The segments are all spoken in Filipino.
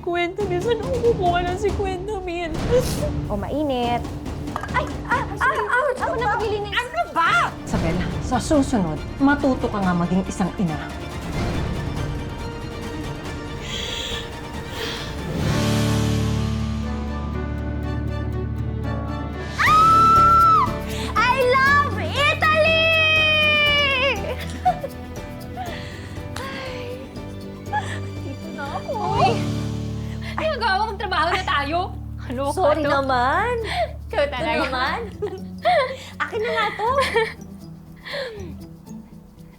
50 mil. Saan ako kukuha ng 50 mil? O mainit. Ay! Ako nakabili ng... Ano ba? Isabel, sa susunod, matuto ka nga maging isang ina. I love Italy! Dito na ako. Uy! Ay, nagawa kong trabaho na tayo. Ano Sorry ka to? naman. Ikaw talaga. Ano naman? Akin na nga to.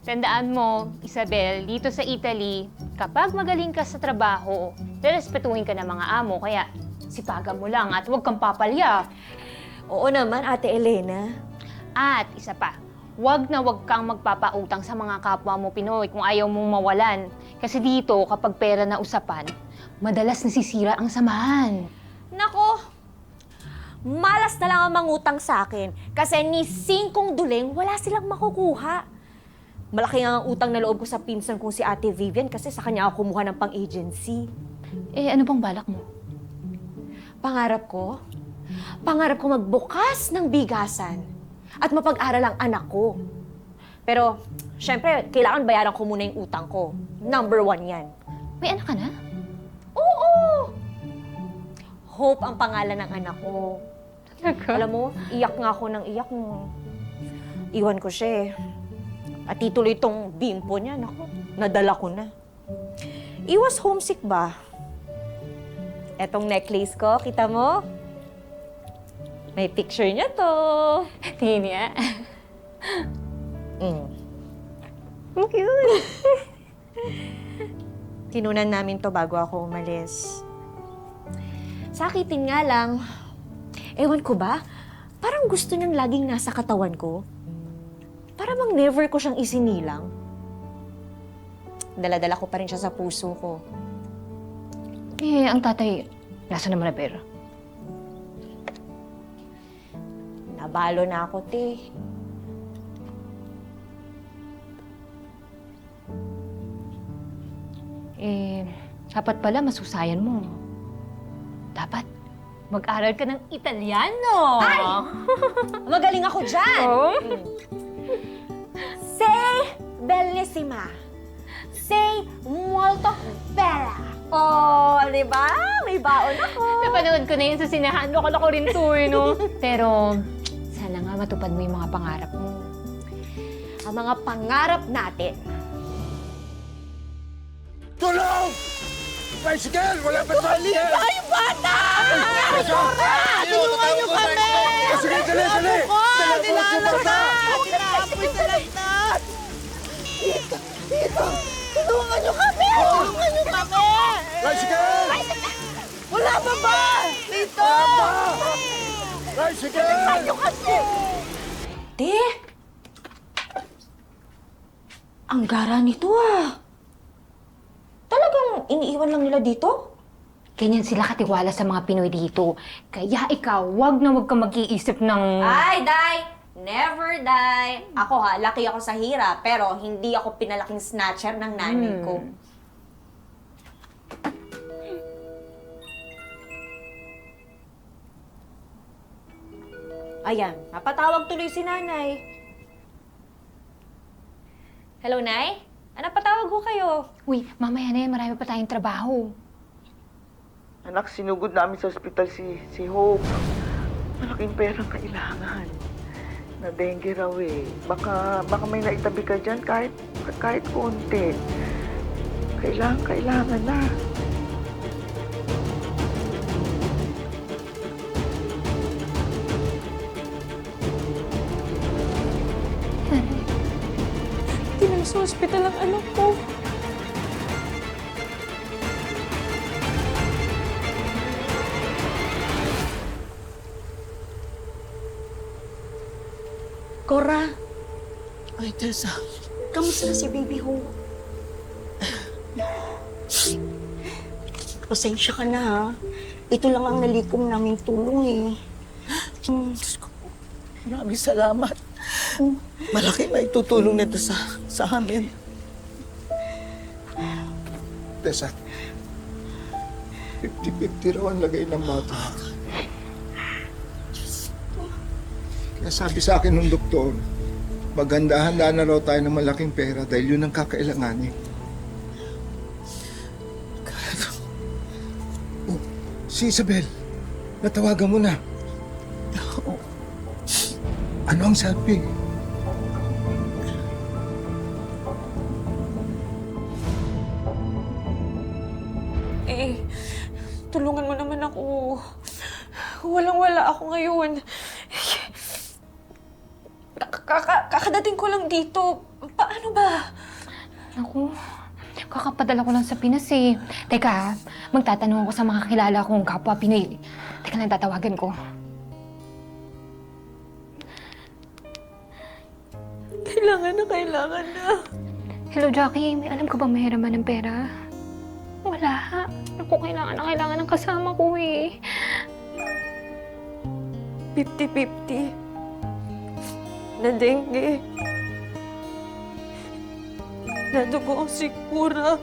Tandaan mo, Isabel, dito sa Italy, kapag magaling ka sa trabaho, rerespetuhin ka ng mga amo, kaya sipagan mo lang at huwag kang papalya. Oo naman, Ate Elena. At isa pa, huwag na huwag kang magpapautang sa mga kapwa mo Pinoy kung ayaw mong mawalan. Kasi dito, kapag pera na usapan, madalas nasisira ang samahan. Nako, malas na lang ang mangutang sa akin kasi ni 5 duling wala silang makukuha. Malaki nga ang utang na loob ko sa pinsan kong si Ate Vivian kasi sa kanya ako kumuha ng pang-agency. Eh, ano bang balak mo? Pangarap ko magbukas ng bigasan at mapag-aral ang anak ko. Pero, syempre, kailangan bayaran ko muna yung utang ko. Number 1 yan. May anak ka na? Oo! Hope ang pangalan ng anak ko. Alam mo, iyak nga ako ng iyak nung iwan ko siya eh. At ituloy itong bimpo niya, naku, nadala ko na. Iwas homesick ba? Etong necklace ko, kita mo? May picture niya to. Tingin niya. Ang cute. Tinunan namin to bago ako umalis. Sakitin nga lang. Ewan ko ba, parang gusto niyang laging nasa katawan ko. Para bang never ko siyang isinilang. Dala-dala ko pa rin siya sa puso ko. Eh, ang tatay, nasa naman na pera? Nabalo na ako, te. Eh, dapat pala masusayan mo. Dapat mag-aral ka ng Italiano. Ay! Magaling ako dyan! Oh? Sei bellissima. Sei molto bella. Oh, di ba? May baon ako. Napanood ko na yun sa sinahan. Lokal ako rin to, eh, no? Pero, sana nga matupad mo yung mga pangarap mo. Ang mga pangarap natin. Tulong! Bicycle! Wala pa tricycle! Ay, bata! Tulungan niyo kami! Sige, dali, dali! Dala ko sa bata! Tinaapoy sa landas! Dito! Tulungan niyo kami! Tulungan niyo kami! Bicycle! Wala pa ba? Dito! Bicycle! Tulungan niyo kasi! Te! Ang gara nito ah! Talagang iniiwan lang nila dito? Ganyan sila katiwala sa mga Pinoy dito. Kaya ikaw, wag na wag ka mag-iisip ng... Ay, Day! Never die! Ako ha, laki ako sa hirap, pero hindi ako pinalaking snatcher ng nanay ko. Ayan, napatawag tuloy si nanay. Hello, Nay? Napatawag ko kayo. Uy, mamaya na yan, marami pa tayong trabaho. Anak, sinugod namin sa ospital si Hope. Malaking perang kailangan. Na dengue raw eh. Baka may naitabi ka dyan kahit konti. Kailangan na. Hindi na sa ospital ang anak ko. Cora, Ay, Tessa. kamusta na si Baby Hope? Pasensya ka na ha. Ito lang ang nalikom naming tulong eh. Diyos ko po. Maraming salamat. Malaki na itutulong nito sa amin. Tessa, 50-50 raw ang lagay ng bata. Kaya sabi sa akin ng doktor, maghanda-handa na raw tayo ng malaking pera dahil yun ang kakailanganin. Oh, si Isabel, natawagan mo na. Ano ang sabi? Eh, tulungan mo naman ako. Walang-wala ako ngayon. Kakadating ko lang dito. Paano ba? Naku, kakapadala ko lang sa Pinas eh. Teka, magtatanong ako sa mga kilala kong kapwa Pinoy. Teka lang, tatawagan ko. Kailangan na. Hello, Jackie. May alam ka ba mahiraman ng pera? Wala. Naku, kailangan ng kasama ko eh. 50-50. Na dengue. Na dugo ang sikura.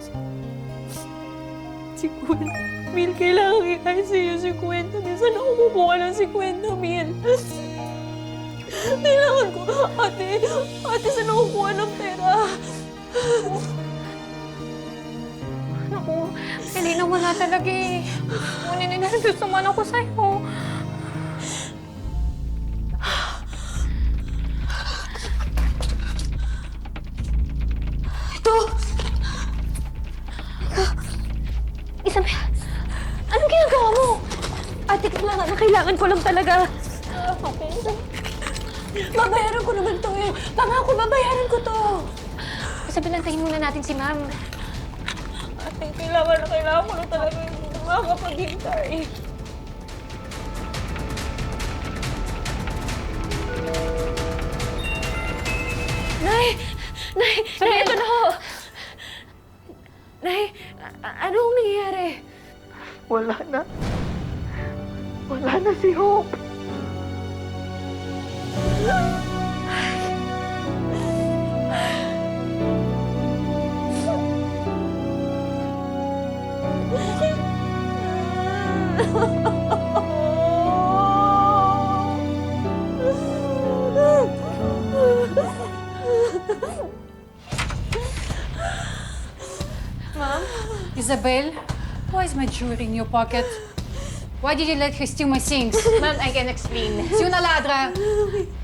50,000. Kailangan i-ICU 50,000. Saan ako kukuha ng 50,000? Kailangan ko. Ate, saan ako kukuha ng pera? Naku, hindi na wala talaga eh. Ngunit ninervous naman ako sa'yo. Ito! Isabel, anong ginagawa mo? Ate, kailangan ko lang talaga. Babayaran ko naman to eh. Pangako, babayaran ko to. Isabel, antayin muna natin si Ma'am. Ate, kailangan ko na talaga yung makakapaghintay. Nay, ito na ho. Nay, anong nangyayari? Wala na. Wala na si Hope. Isabel, why is my jewelry in your pocket? Why did you let her steal my things? Ma'am, I can explain. Si una ladra.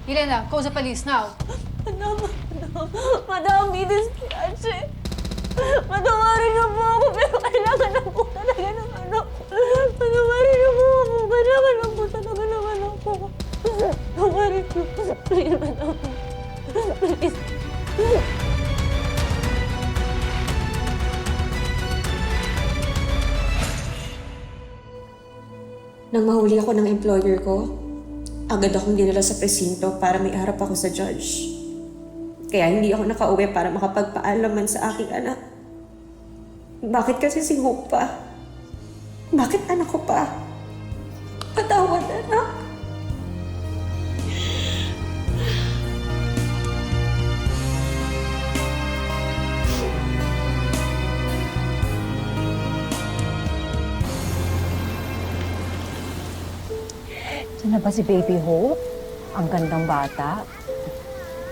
Elena, call the police now. Madam, may dispiace. Matawarin niyo po ako, pero kailangan na po talaga ng anak ko. Matawarin niyo po ako, kailangan na po talaga ng anak ko. Matawarin niyo po. Please, madam. Please. Nang mahuli ako ng employer ko, agad akong dinala sa presinto para may harap ako sa judge. Kaya hindi ako nakauwi para makapagpaalaman sa aking anak. Bakit kasi si Hope pa? Bakit anak ko pa? Patawad, anak. Saan na ba si Baby Hope? Ang gandang bata.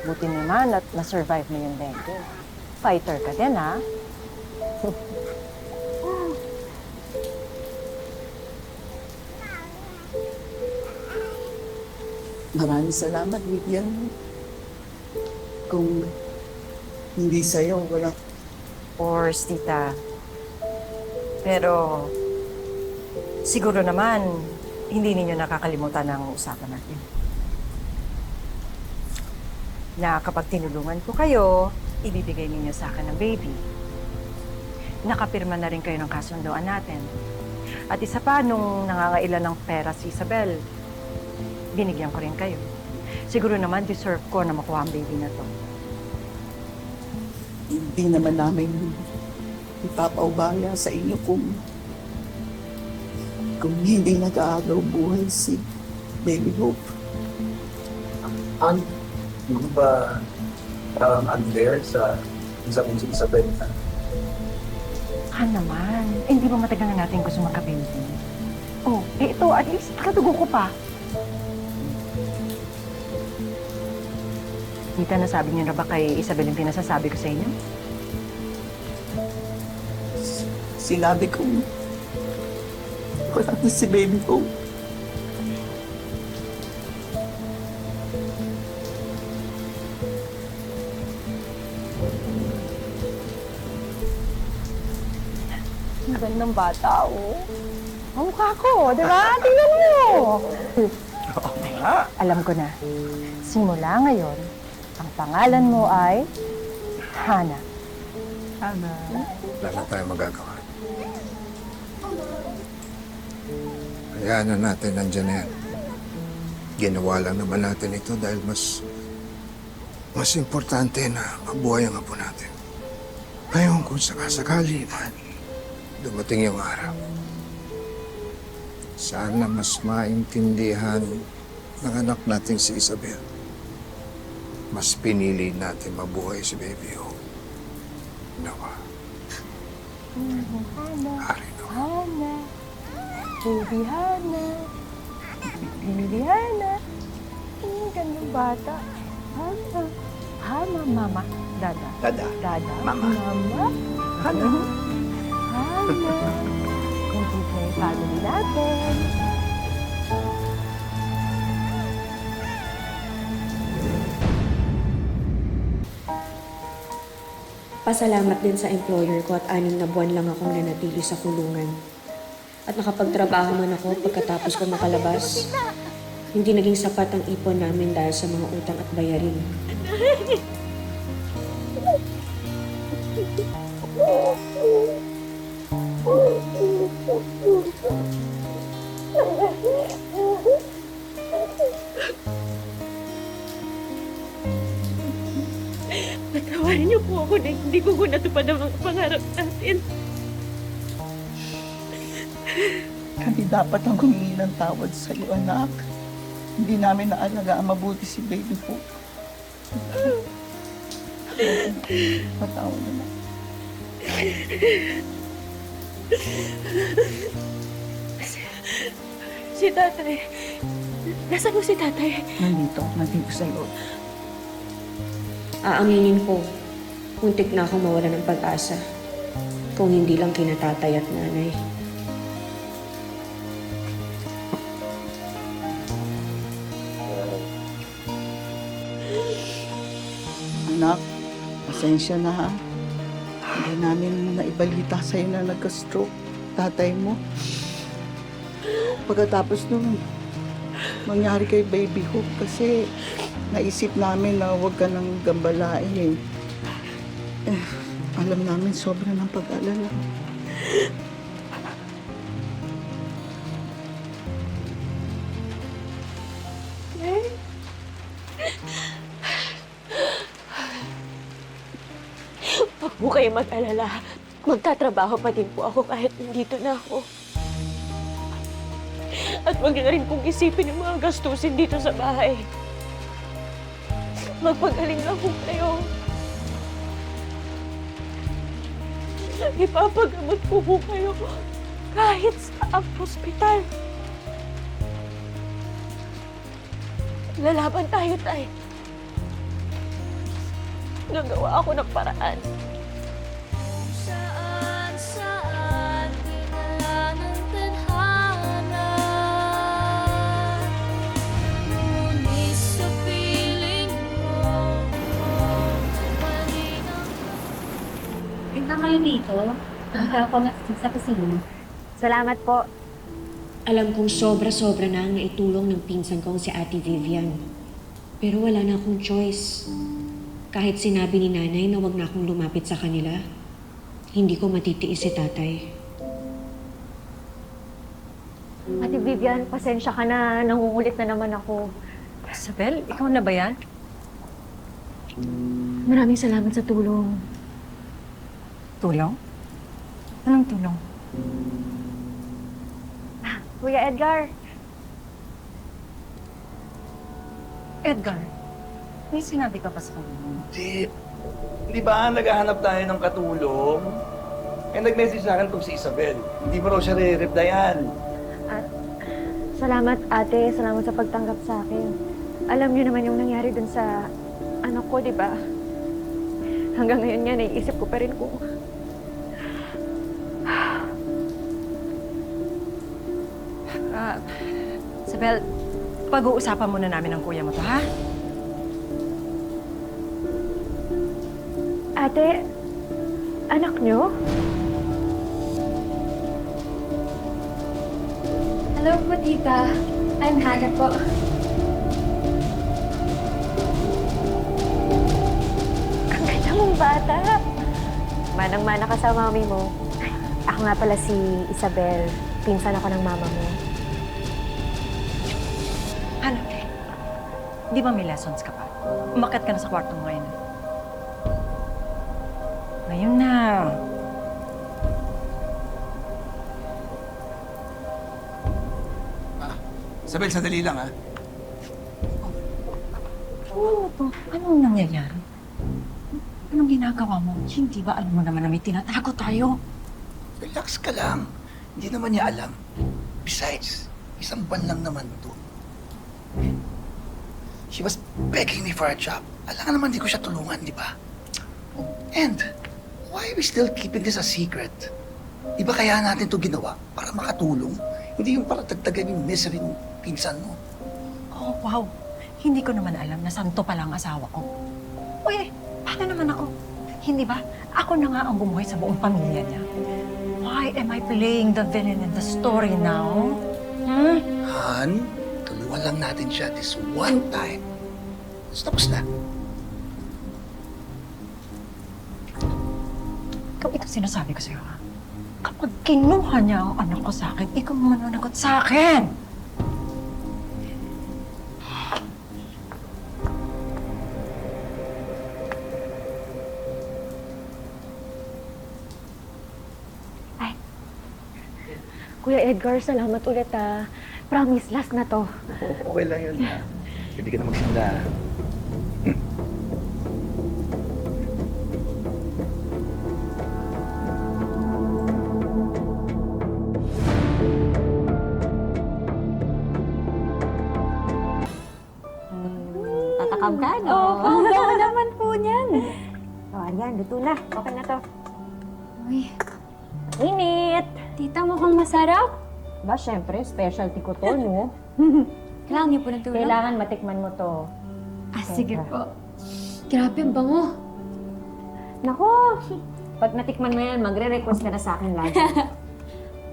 Buti naman at na-survive mo yung dengue. Fighter ka din, ha? Maraming salamat, Vivian. Kung hindi sa'yo, wala. Of course, tita. Pero, siguro naman, hindi ninyo nakakalimutan ang usapan natin. Na kapag tinulungan ko kayo, ibibigay ninyo sa akin ng baby. Nakapirma na rin kayo ng kasunduan natin. At isa pa, nung nangangailan ng pera si Isabel, binigyan ko rin kayo. Siguro naman deserve ko na makuha ang baby na to. Hindi naman namin ipapaubaya sa inyo kung hindi nag-aagaw buhay si Baby Hope. Hindi ba unfair sa kung si Isabel na Baka naman. Eh, hindi ba matagal na natin gusto magka-baby? Oh, eh ito, at least katugo ko pa. Tita, nasabi niyo na ba kay Isabel yung pinasasabi ko sa inyo? Sinabi ko, wala na si baby ko. Ang gandang bata, oh. Ang mukha ko, di ba? Tingnan mo! Alam ko na. Simula ngayon, ang pangalan mo ay Hana. Hana. Wala na tayong magagawa. Hayaan na natin, nandiyan na yan. Ginawa lang naman natin ito dahil mas importante na mabuhay ang apo natin. Ngayon, kung sakasakali man, dumating yung araw. Sana mas maintindihan ng anak natin si Isabel. Mas pinili natin mabuhay si Baby Hope. Nawa. Hari Nawa. Hana. Baby Hana. Baby Hana. Ang gandang bata. Hana. Hana, mama. Dada. Dada. Dada. Mama. Mama. Hana. Hana. Complete na yung family natin. Pasalamat din sa employer ko at 6 na buwan lang akong nanatili sa kulungan. At nakapagtrabaho man ako pagkatapos ko makalabas. Hindi naging sapat ang ipon namin dahil sa mga utang at bayarin. Patawarin niyo po ako na hindi ko natupad ang mga pangarap natin. Kami dapat ang humingi ng tawad sa iyo, anak. Hindi namin naalagaan mabuti si baby ko. Patawad na. Si tatay. Nasaan mo si tatay? Nandito sa iyo. Aaminin ko, muntik na akong mawala ng pag-asa. Kung hindi lang kina tatay at nanay. Anak, pasensya na ha. Hindi namin naibalita sa'yo na nagka-stroke tatay mo. Pagkatapos nung mangyari kay Baby Hope kasi naisip namin na huwag ka nang gambalain. Alam namin sobra ng pag-alala. Huwag po kayo mag-alala. Magtatrabaho pa din po ako kahit nandito na ako. At huwag na rin pong isipin yung mga gastusin dito sa bahay. Magpagaling lang po kayo. Ipapagamot po kayo kahit sa ospital. Lalaban tayo, tay. Nagawa ako ng paraan. Saan dinala ng tadhana, ngunit sa piling mo, malinaw. Punta kayo dito. Punta ako sa kusina. Salamat po. Alam kong sobra-sobra na ang naitulong ng pinsan kong si Ate Vivian. Pero wala na akong choice. Kahit sinabi ni nanay na wag na akong lumapit sa kanila, hindi ko matitiis si tatay. Ate Vivian, pasensya ka na. Nangungulit na naman ako. Isabel, ikaw na ba yan? Maraming salamat sa tulong. Tulong? Anong tulong? Kuya Edgar, Edgar, may sinabi ka pa sa kanya? Di ba naghahanap tayo ng katulong? Eh, nag-message sa akin kung si Isabel. Hindi mo raw siya re-replyan. Salamat, ate. Salamat sa pagtanggap sa akin. Alam niyo naman yung nangyari dun sa anak ko, di ba? Hanggang ngayon nga, naiisip ko pa rin kung... Isabel, pag-uusapan muna namin ng kuya mo to, ha? Ate, anak niyo? Hello po, tita. I'm Hannah po. Ang ganda mong bata. Manang-mana ka sa mami mo. Ako nga pala si Isabel. Pinsan ako ng mama mo. Ano? Di ba may lessons ka pa? Umakyat ka na sa kwarto mo ngayon. Ngayon na. Isabel, sandali lang, ha? Ano to? Anong nangyayari? Anong ginagawa mo? Hindi ba alam mo naman na may tinatago tayo? Relax ka lang. Hindi naman niya alam. Besides, isang buwan lang naman to. She was begging me for a job. Alam naman di ko siya tulungan, di ba? And, why are we still keeping this a secret? Di ba kaya natin to ginawa para makatulong? Hindi yung para tagtagan yung misery ng pinsan mo. Oh, wow. Hindi ko naman alam na santo pala ang asawa ko. Uy, paano naman ako? Hindi ba? Ako na nga ang bumuhay sa buong pamilya niya. Why am I playing the villain in the story now? Hmm? Han, tulungan lang natin siya this one time. Tapos na. Ito sinasabi ko sa'yo, ha? Kapag kinuha niya ang anak ko sa akin, ikaw mananagot sa akin! Kuya Edgar, salamat ulit ah. Promise, last na to. Okay lang yun, ha? Hindi ka na magsimula, ha? Tatakam ka, no? Oh, panggawa naman po niyan. Oh, ayan, luto na. Okay na to. Uy, Init! tita, mukhang masarap. Ba, syempre, specialty ko to, no? Kailangan niyo po ng tulong? Kailangan matikman mo to. Sige po. Grabe, ang bango. Nako! Pag natikman mo yan, magre-request ka na sa akin lagi.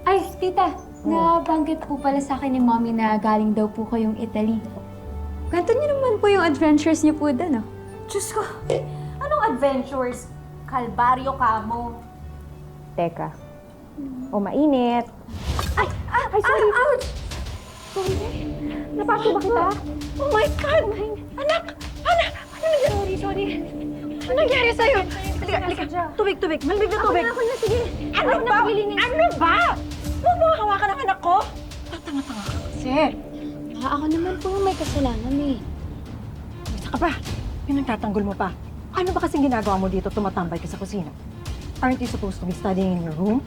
Ay, tita, nabanggit po pala sa akin ni Mommy na galing daw po kayong Italy. Kwento niyo naman po yung adventures niyo po doon, oh. Diyos ko! Anong adventures? Kalbaryo ka mo. Teka. O mainit. Ay! Ay, sorry! Ouch! Sorry. Napasok ba kita? Oh my God! Anak! Anak! Ano nangyari? Sorry. Ano nangyari sa'yo? Halika, halika. Tubig, tubig. Malamig na tubig. Ako na, sige. Ano ba? Ano ba? Huwag mo hawakan ang anak ko. Tanga-tanga ka kasi. Ako naman po yung may kasalanan eh. Isa ka pa. Pinagtatanggol mo pa. Ano ba kasing ginagawa mo dito tumatambay ka sa kusina? Aren't you supposed to be studying in your room?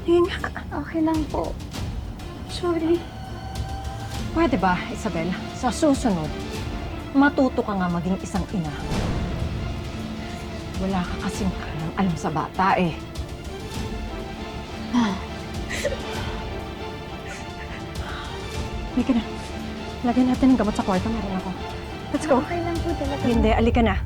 Hindi nga. Okay lang po. Sorry. Pwede ba, Isabel, sa susunod, matuto ka nga maging isang ina. Wala ka kasing alam sa bata eh. Halika na. Lagyan natin ng gamot sa kwarto. Meron ako. Let's go. Okay lang po talaga. Hindi, alika na.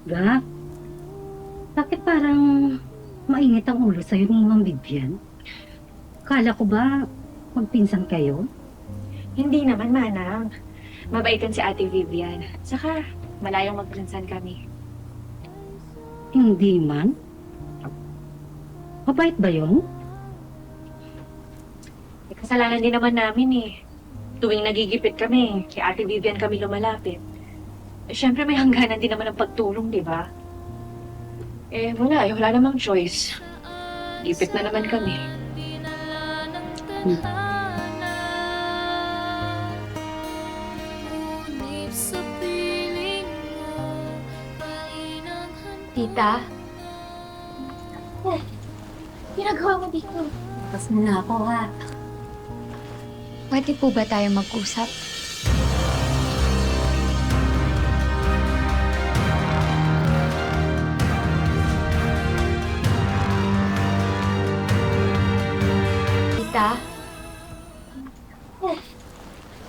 Ga? Bakit parang mainit ang ulo sa'yo ni Ma'am Vivian? Kala ko ba magpinsan kayo? Hindi naman, Manang. Mabaitan si Ate Vivian. Saka, malayong magpinsan kami. Hindi man. Mabait ba yun? Eh, kasalanan din naman namin eh. Tuwing nagigipit kami, kay Ate Vivian kami lumalapit. Siyempre may hangganan din naman ang pagtulong, di ba? Wala namang choice. Ipit na naman kami. Dinala ng tadhana. Ngunit sa piling mo, kainang Tita? Ginagawa mo dito? Tapos muna ako, ha? Pwede po ba tayo mag-usap? Tita?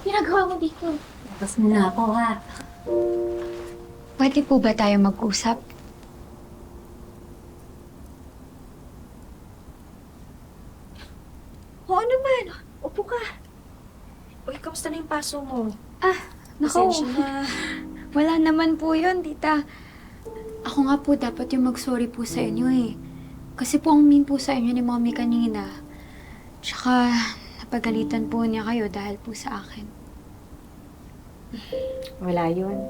Ginagawa mo dito? Tapos muna ako, ha? Pwede po ba tayo mag-usap? Oo naman. Upo ka. Uy, kamusta na yung paso mo? Nako, Pasensya na. wala naman po yun, tita. Ako nga po dapat yung mag-sorry po sa inyo eh. Kasi po ang mean po sa inyo ni Mommy kanina. Tsaka napagalitan po niya kayo dahil po sa akin. Wala yun.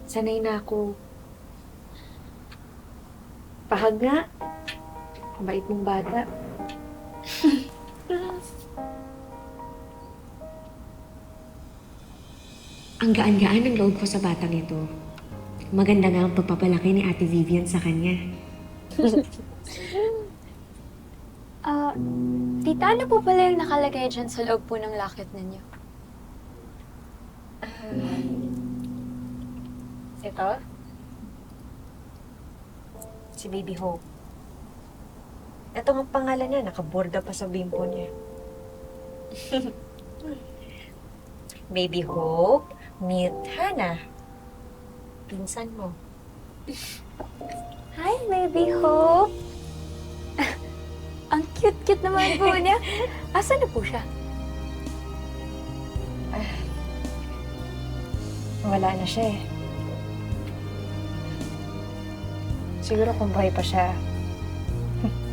Sanay na ako. Pahag nga. Bait mong bata. Ang gaan-gaan ng loob ko sa batang ito. Maganda nga ang pagpapalaki ni Ate Vivian sa kanya. Tita, ano po pala yung nakalagay dyan sa loob po ng locket ninyo? Ito? Si Baby Hope. Ito ang pangalan niya. Nakaborda pa sa bimpo niya. Baby Hope, meet Hannah. Pinsan mo. Hi, Baby Hope! Ang cute-cute naman po niya. Asan na po siya? Wala na siya eh. Siguro kung buhay pa siya,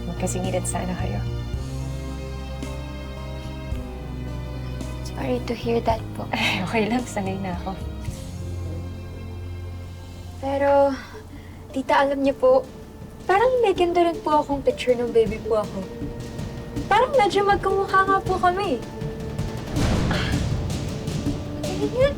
magkasingilid sana kayo. Sorry to hear that po. Okay lang, sanay na ako. Pero, tita, alam niyo po, parang may ganda rin po akong picture ng baby po ako. Parang medyo magkamukha nga po kami. Ganyan.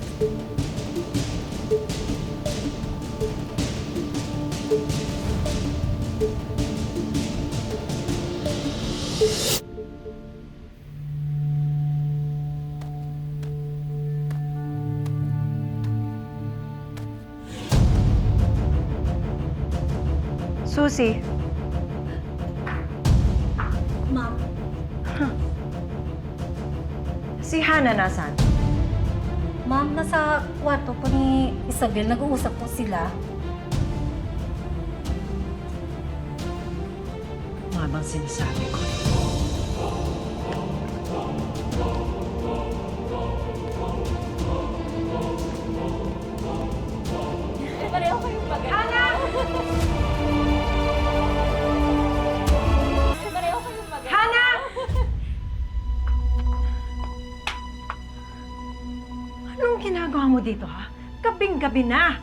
Susie. Ma'am. Si Hannah nasan? Ma'am, nasa kwarto po ni Isabel. Nag-uusap po sila. Mga bang sinasabi ko? Anong ginagawa mo dito, ha? Gabing-gabi na.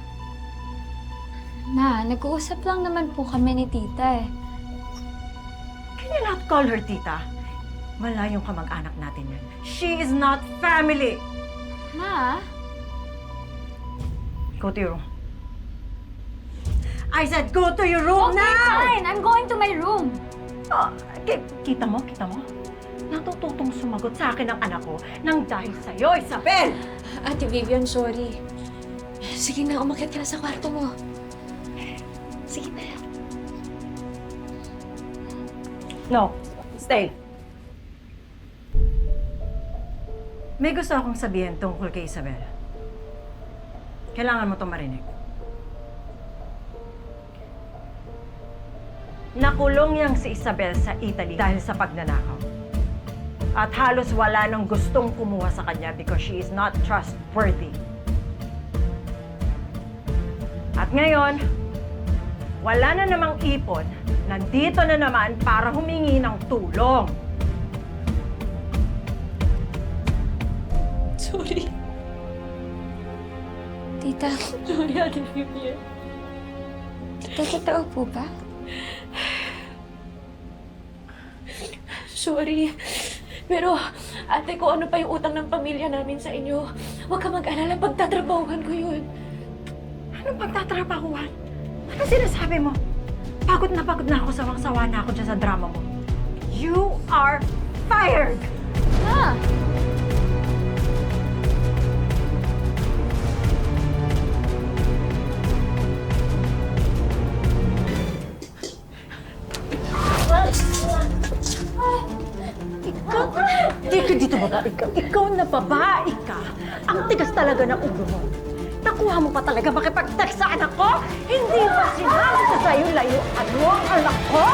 Ma, nag-uusap lang naman po kami ni tita eh. Can you not call her tita? Malayong kamag-anak natin yan. She is not family. Ma? Go to your room. I said go to your room now! Fine! I'm going to my room. Oh, kita mo? Natututong sumagot sa akin ang anak ko nang dahil sa'yo, Isabel! Ate Vivian, sorry. Sige na, umakyat ka na sa kwarto mo. Sige na. No, stay. May gusto akong sabihin tungkol kay Isabel. Kailangan mo itong marinig. Nakulong yang si Isabel sa Italy dahil sa pagnanakaw. At halos wala nang gustong kumuha sa kanya because she is not trustworthy. At ngayon, wala na namang ipon, nandito na naman para humingi ng tulong. Sorry. Tita, Sorry, Ate Vivian. tita, totoo po ba? Sorry. Pero, ate ko, ano pa yung utang ng pamilya namin sa inyo? Huwag ka mag-alala, pagtatrabahuhan ko yun. Anong pagtatrabahuan? Ano sinasabi mo? Pagod na ako, sawang-sawa na ako dyan sa drama mo. You are fired! Ma! Dito babae ka. Ikaw na babae ka. Ang tigas talaga ng ulo mo. Nakuha mo pa talaga makipag-text sa anak ko? Hindi ba sinabi ko sa'yo layuan mo ang anak ko?